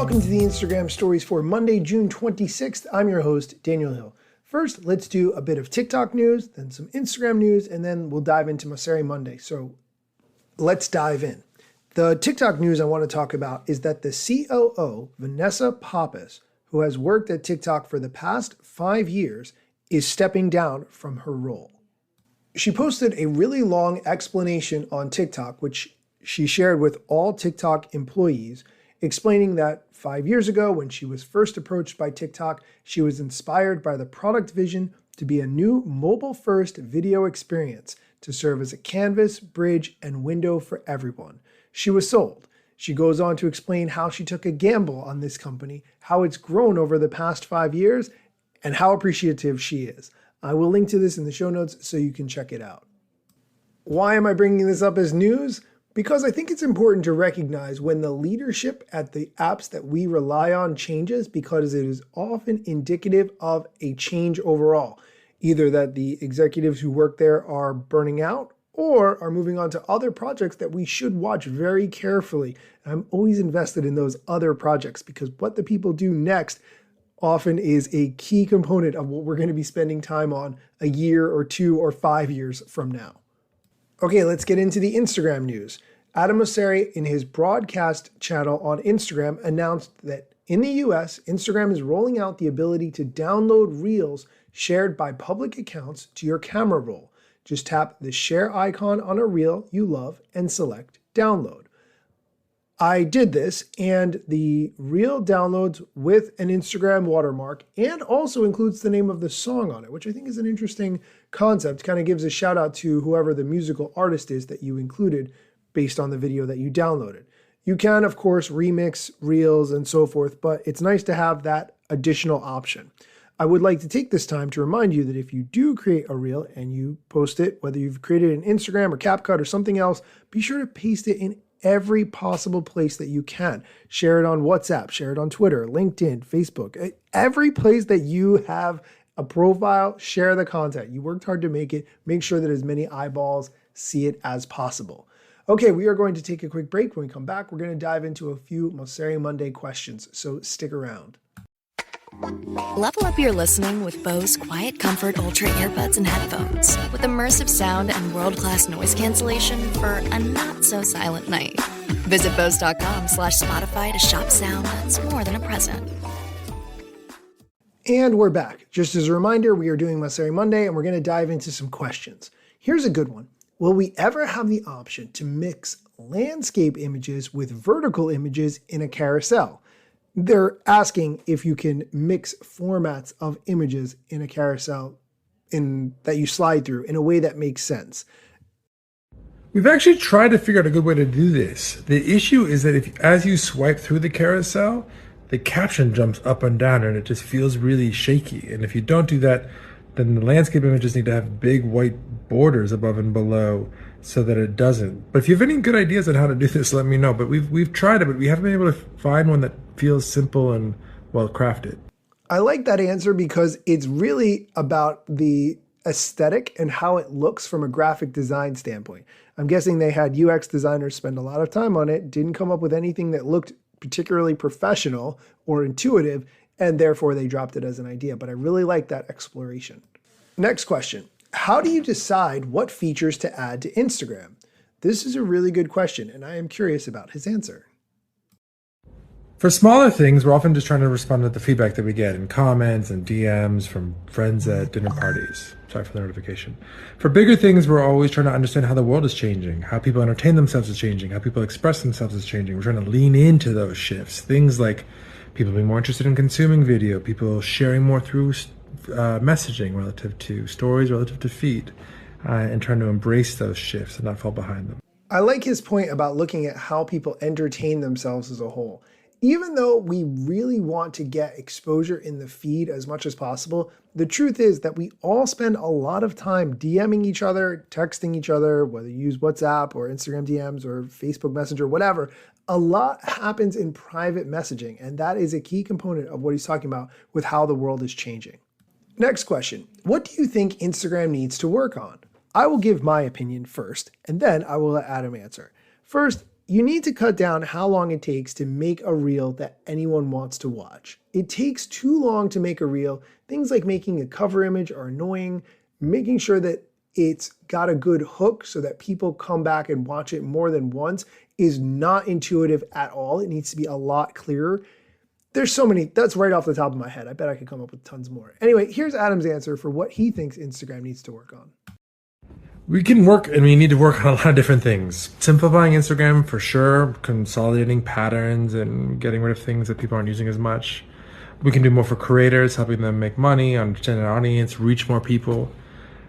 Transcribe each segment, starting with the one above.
welcome to the Instagram stories for Monday, June 26th. I'm your host, Daniel Hill. First, let's do a bit of TikTok news, then some Instagram news, and then we'll dive into Mosseri Monday. So let's dive in. The TikTok news I want to talk about is that the COO, Vanessa Pappas, who has worked at TikTok for the past 5 years, is stepping down from her role. She posted a really long explanation on TikTok, which she shared with all TikTok employees, explaining that 5 years ago, when she was first approached by TikTok, she was inspired by the product vision to be a new mobile-first video experience to serve as a canvas, bridge, and window for everyone. She was sold. She goes on to explain how she took a gamble on this company, how it's grown over the past 5 years, and how appreciative she is. I will link to this in the show notes so you can check it out. Why am I bringing this up as news? Because I think it's important to recognize when the leadership at the apps that we rely on changes, because it is often indicative of a change overall. Either that the executives who work there are burning out or are moving on to other projects that we should watch very carefully. I'm always invested in those other projects because what the people do next often is a key component of what we're going to be spending time on a year or 2 or 5 years from now. Okay, let's get into the Instagram news. Adam Mosseri, in his broadcast channel on Instagram, announced that in the US, Instagram is rolling out the ability to download Reels shared by public accounts to your camera roll. Just tap the share icon on a reel you love and select download. I did this, and the reel downloads with an Instagram watermark and also includes the name of the song on it, which I think is an interesting concept. Kind of gives a shout out to whoever the musical artist is that you included based on the video that you downloaded. You can, of course, remix reels and so forth, but it's nice to have that additional option. I would like to take this time to remind you that if you do create a reel and you post it, whether you've created an Instagram or CapCut or something else, be sure to paste it in every possible place that you can. Share it on WhatsApp, share it on Twitter, LinkedIn, Facebook, every place that you have a profile, share the content. You worked hard to make it. Make sure that as many eyeballs see it as possible. Okay, we are going to take a quick break. When we come back, we're going to dive into a few Mosseri Monday questions, so stick around. Level up your listening with Bose Quiet Comfort Ultra earbuds and headphones with immersive sound and world-class noise cancellation for a not-so-silent night. Visit Bose.com/Spotify to shop sound that's more than a present. And we're back. Just as a reminder, we are doing Mosseri Monday, and we're going to dive into some questions. Here's a good one. Will we ever have the option to mix landscape images with vertical images in a carousel? They're asking if you can mix formats of images in a carousel that you slide through in a way that makes sense. We've actually tried to figure out a good way to do this. The issue is that as you swipe through the carousel, the caption jumps up and down and it just feels really shaky. And if you don't do that, then the landscape images need to have big white borders above and below so that it doesn't. But if you have any good ideas on how to do this, let me know. But we've tried it, but we haven't been able to find one that feels simple and well crafted. I like that answer because it's really about the aesthetic and how it looks from a graphic design standpoint. I'm guessing they had UX designers spend a lot of time on it, didn't come up with anything that looked particularly professional or intuitive, and therefore they dropped it as an idea. But I really like that exploration. Next question. How do you decide what features to add to Instagram? This is a really good question, and I am curious about his answer. For smaller things, we're often just trying to respond to the feedback that we get in comments and DMs from friends at dinner parties. Sorry for the notification. For bigger things, we're always trying to understand how the world is changing, how people entertain themselves is changing, how people express themselves is changing. We're trying to lean into those shifts. Things like people being more interested in consuming video, people sharing more through messaging relative to stories, relative to feed, and trying to embrace those shifts and not fall behind them. I like his point about looking at how people entertain themselves as a whole. Even though we really want to get exposure in the feed as much as possible, the truth is that we all spend a lot of time DMing each other, texting each other, whether you use WhatsApp or Instagram DMs or Facebook Messenger, whatever. A lot happens in private messaging, and that is a key component of what he's talking about with how the world is changing. Next question. What do you think Instagram needs to work on? I will give my opinion first, and then I will let Adam answer. First, you need to cut down how long it takes to make a reel that anyone wants to watch. It takes too long to make a reel. Things like making a cover image are annoying, making sure that it's got a good hook so that people come back and watch it more than once is not intuitive at all. It needs to be a lot clearer. There's so many, that's right off the top of my head. I bet I could come up with tons more. Anyway, here's Adam's answer for what he thinks Instagram needs to work on. We can work, and we need to work on a lot of different things. Simplifying Instagram for sure, consolidating patterns and getting rid of things that people aren't using as much. We can do more for creators, helping them make money, understand their audience, reach more people.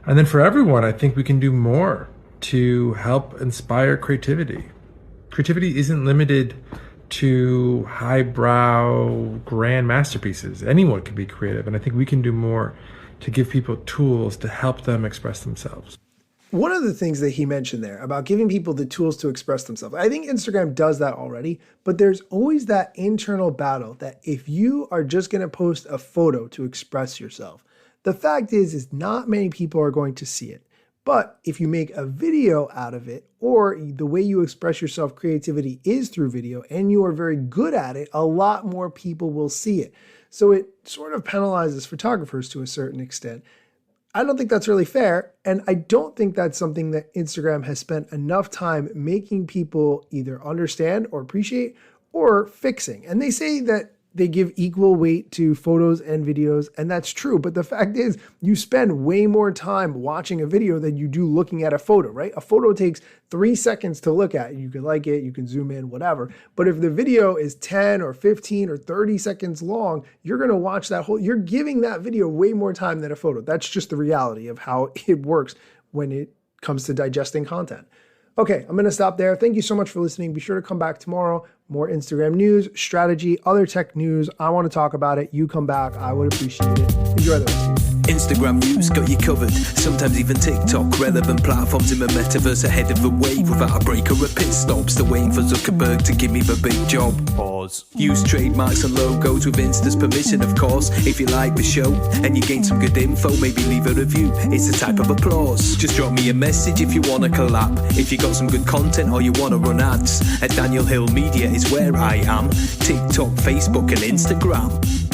And then for everyone, I think we can do more to help inspire creativity. Creativity isn't limited to highbrow, grand masterpieces. Anyone can be creative, and I think we can do more to give people tools to help them express themselves. One of the things that he mentioned there about giving people the tools to express themselves, I think Instagram does that already, but there's always that internal battle that if you are just going to post a photo to express yourself, the fact is not many people are going to see it. But if you make a video out of it, or the way you express yourself, creativity is through video, and you are very good at it, a lot more people will see it. So it sort of penalizes photographers to a certain extent. I don't think that's really fair, and I don't think that's something that Instagram has spent enough time making people either understand or appreciate or fixing. And they say that they give equal weight to photos and videos, and that's true. But the fact is, you spend way more time watching a video than you do looking at a photo, right? A photo takes 3 seconds to look at. You can like it, you can zoom in, whatever. But if the video is 10 or 15 or 30 seconds long, you're going to watch that you're giving that video way more time than a photo. That's just the reality of how it works when it comes to digesting content. Okay, I'm going to stop there. Thank you so much for listening. Be sure to come back tomorrow. More Instagram news, strategy, other tech news. I want to talk about it. You come back. I would appreciate it. Enjoy the rest of your day. Instagram news got you covered. Sometimes even TikTok. Relevant platforms in the metaverse ahead of the wave. Without a break or a pit stop. Still waiting for Zuckerberg to give me the big job. Pause. Use trademarks and logos with Insta's permission, of course. If you like the show and you gain some good info, maybe leave a review. It's a type of applause. Just drop me a message if you want to collab. If you got some good content or you want to run ads. At Daniel Hill Media is where I am. TikTok, Facebook and Instagram.